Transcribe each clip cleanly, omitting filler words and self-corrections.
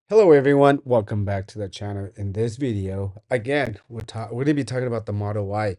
Hello everyone, welcome back to the channel. In this video, again, we're gonna be talking about the Model Y.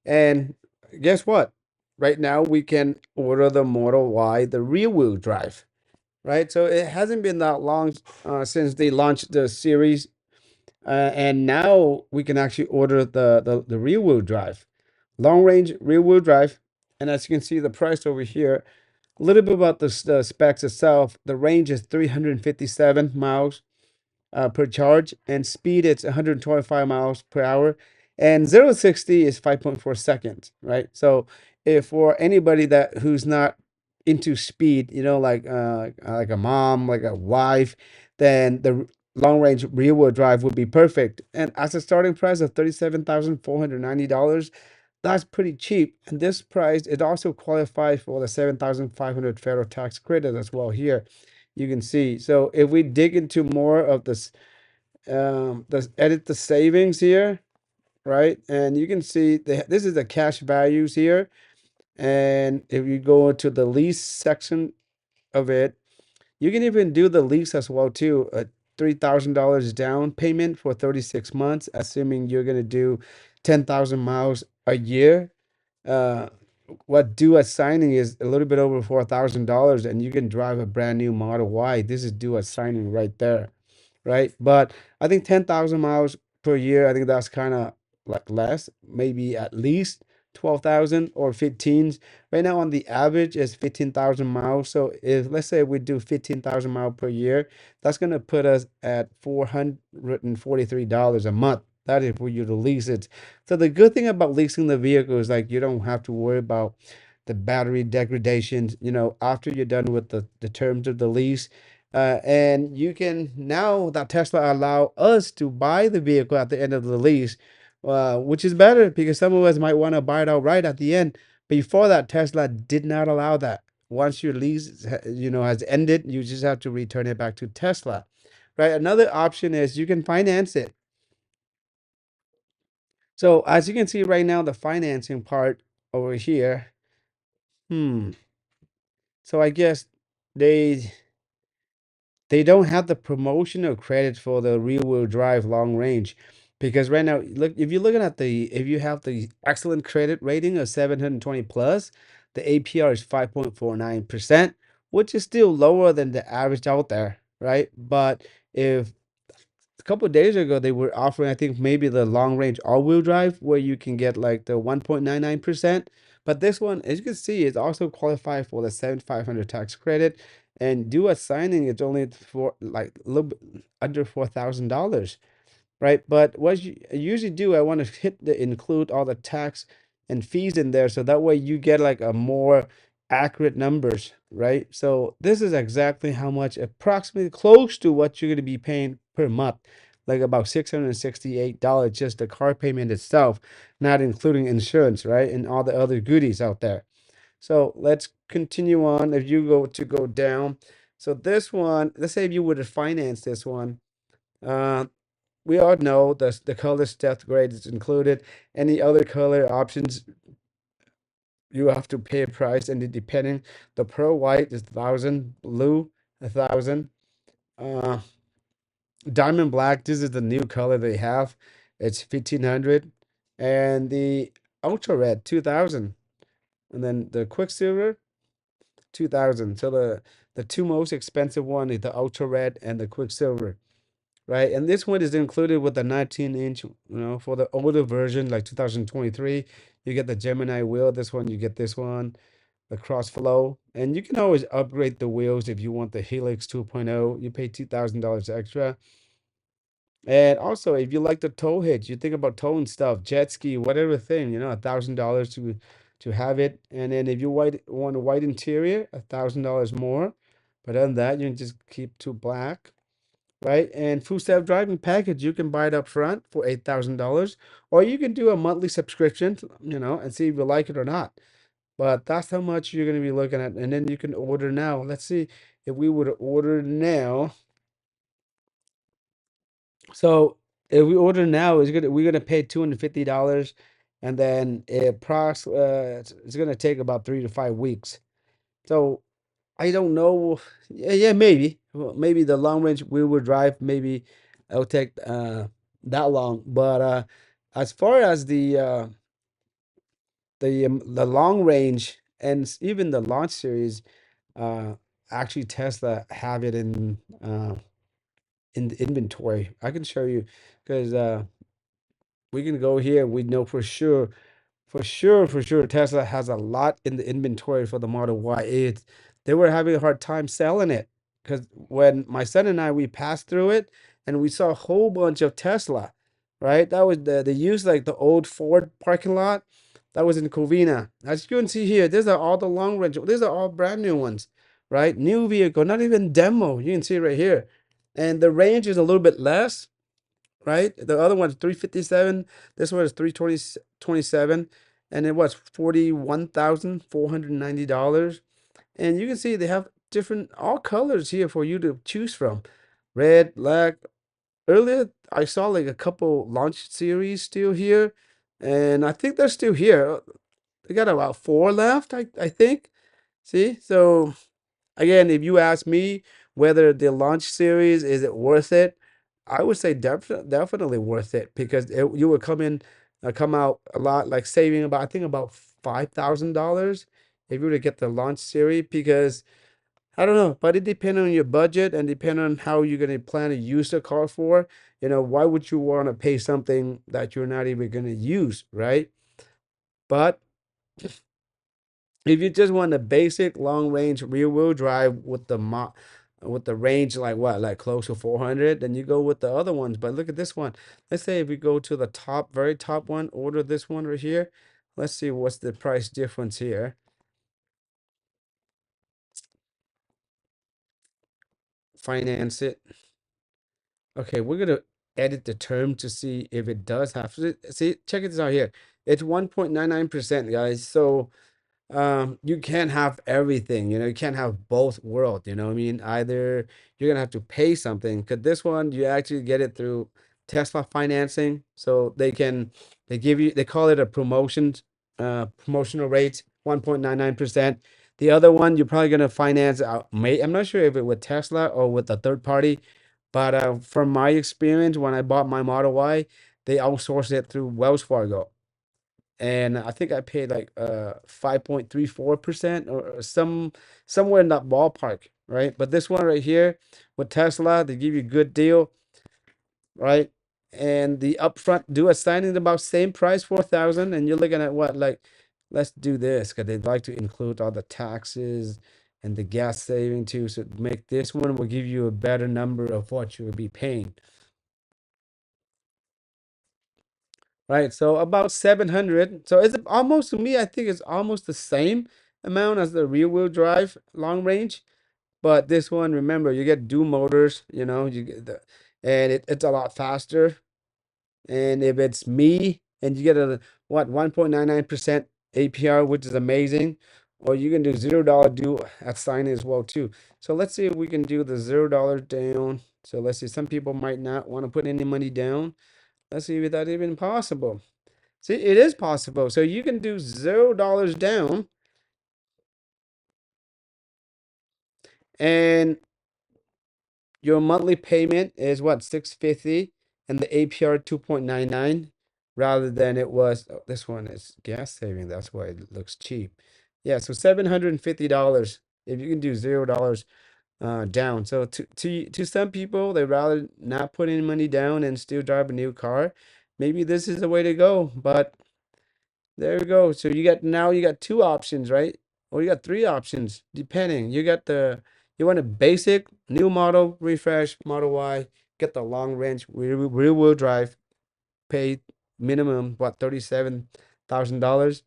And guess what? Right now we can order the Model Y, the rear wheel drive, right? So it hasn't been that long since they launched the series, and now we can actually order the rear wheel drive, long range rear wheel drive. And as you can see, the price over here, a little bit about the specs itself. The range is 357 miles per charge, and speed it's 125 miles per hour, and 0 to 60 is 5.4 seconds, right? So if for anybody that who's not into speed, like a mom, like a wife, then the long range rear wheel drive would be perfect. And as a starting price of $37,490, that's pretty cheap. And this price, it also qualifies for the 7,500 federal tax credit as well here. You can see. So if we dig into more of this, let's edit the savings here, right? And you can see this is the cash values here. And if you go to the lease section of it, you can even do the lease as well too. A $3,000 down payment for 36 months, assuming you're gonna do 10,000 miles a year. Uh, what due at signing is a little bit over $4,000, and you can drive a brand new Model Y. This is due at signing right there, right? But I think 10,000 miles per year, I think that's kind of like less, maybe at least 12,000 or 15s. Right now on the average is 15,000 miles. So if let's say we do 15,000 miles per year, that's going to put us at $443 a month. That is for you to lease it. So the good thing about leasing the vehicle is like you don't have to worry about the battery degradation, after you're done with the terms of the lease. And you can now that Tesla allow us to buy the vehicle at the end of the lease, which is better because some of us might want to buy it outright at the end. Before that, Tesla did not allow that. Once your lease, has ended, you just have to return it back to Tesla, right? Another option is you can finance it. So as you can see right now, the financing part over here, hmm. So I guess they they don't have the promotional credit for the rear wheel drive long range, because right now, look, if you're looking at if you have the excellent credit rating of 720 plus, the APR is 5.49%, which is still lower than the average out there, right? But if a couple of days ago they were offering, I think maybe the long range all-wheel drive where you can get like the 1.99%. But this one, as you can see, is also qualified for the 7,500 tax credit, and due at signing it's only for like a little bit under $4,000, right? But what I usually do, I want to hit the include all the tax and fees in there, so that way you get like a more accurate numbers, right? So this is exactly how much, approximately close to what you're going to be paying per month, like about $668, just the car payment itself, not including insurance, right? And all the other goodies out there. So let's continue on. If you go down, so this one, let's say if you were to finance this one, uh, we all know the color depth grade is included. Any other color options, you have to pay a price, and depending, the pearl white is 1,000, blue 1,000, uh, diamond black. This is the new color they have. It's 1,500, and the ultra red 2,000, and then the quicksilver 2,000. So the two most expensive one is the ultra red and the quicksilver, right? And this one is included with the 19-inch, for the older version, like 2023, you get the Gemini wheel. This one, you get this one, the cross flow. And you can always upgrade the wheels if you want the Helix 2.0. You pay $2,000 extra. And also, if you like the tow hitch, you think about towing stuff, jet ski, whatever thing, $1,000 to have it. And then if you want a white interior, $1,000 more. But other than that, you can just keep to black, right? And full self-driving package, you can buy it up front for $8,000, or you can do a monthly subscription, and see if you like it or not. But that's how much you're going to be looking at. And then you can order now. Let's see if we were to order now. So if we order now, we're gonna pay $250, and then it's gonna take about 3 to 5 weeks. So I don't know. Yeah, yeah, maybe. Well, maybe the long range wheel will drive, maybe it'll take that long. But as far as the long range and even the launch series, uh, actually Tesla have it in the inventory. I can show you because we can go here. We know for sure, Tesla has a lot in the inventory for the Model Y. They were having a hard time selling it because when my son and I we passed through it and we saw a whole bunch of Tesla, right? That was they used like the old Ford parking lot. That was in Covina. As you can see here, these are all the long range. These are all brand new ones, right? New vehicle, not even demo. You can see right here, and the range is a little bit less, right? The other one's 357. This one is 327, and it was $41,490. And you can see they have different all colors here for you to choose from. Red, black. Earlier I saw like a couple launch series still here, and I think they're still here. They got about four left, I think. See? So again, if you ask me whether the launch series is it worth it, I would say definitely worth it because you would come out a lot like saving about I think about $5,000 if you were to get the launch series because I don't know, but it depends on your budget and depend on how you're gonna plan to use the car for. Why would you want to pay something that you're not even gonna use, right? But if you just want a basic long range rear wheel drive with with the range like what, like close to 400, then you go with the other ones. But look at this one. Let's say if we go to the top, very top one, order this one right here. Let's see what's the price difference here. Finance it. Okay, we're gonna edit the term to see if it does have to see. Check this out here. It's 1.99%, guys. So you can't have everything, you can't have both worlds, what I mean? Either you're gonna have to pay something because this one you actually get it through Tesla financing, so they call it a promotional rate 1.99%. The other one you're probably gonna finance out, I'm not sure if it with Tesla or with a third party, but from my experience when I bought my Model Y, they outsourced it through Wells Fargo, and I think I paid like 5.34% or somewhere in that ballpark, right? But this one right here with Tesla, they give you a good deal, right? And the upfront do a signing about same price, 4,000, and you're looking at what, like, let's do this because they'd like to include all the taxes and the gas saving too. So make this one will give you a better number of what you would be paying. Right, so about 700. So it's almost, to me, I think it's almost the same amount as the rear wheel drive long range. But this one, remember, you get dual motors, you get and it's a lot faster. And if it's me, and you get a what 1.99% APR, which is amazing, or you can do $0 due at signing as well too. So let's see if we can do the $0 down. So let's see, some people might not want to put any money down. Let's see if that's even possible. See, it is possible. So you can do $0 down and your monthly payment is what, 650, and the APR 2.99 rather than it was this one is gas saving. That's why it looks cheap. Yeah, so $750 if you can do $0 down. So to some people, they rather not put any money down and still drive a new car. Maybe this is the way to go, but there we go. So you got two options, right? Or you got three options, depending. You want a basic new model refresh Model Y, get the long range rear wheel drive, pay minimum what, $37,000.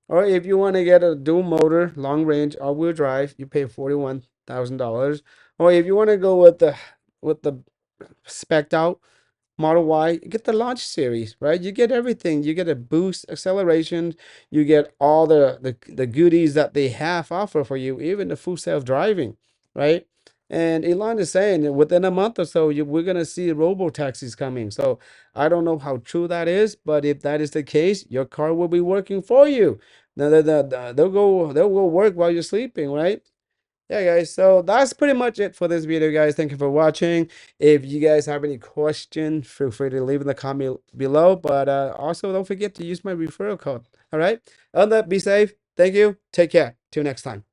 Or if you want to get a dual motor long range all wheel drive, you pay $41,000. Or if you want to go with the spec'd out Model Y, get the launch series, right? You get everything. You get a boost, acceleration. You get all the goodies that they have offer for you, even the full self driving, right? And Elon is saying that within a month or so, we're gonna see robo taxis coming. So I don't know how true that is, but if that is the case, your car will be working for you. Now they'll go work while you're sleeping, right? Yeah, guys, so that's pretty much it for this video, guys. Thank you for watching. If you guys have any questions, feel free to leave in the comment below, but also don't forget to use my referral code. All right, on that, be safe. Thank you. Take care. Till next time.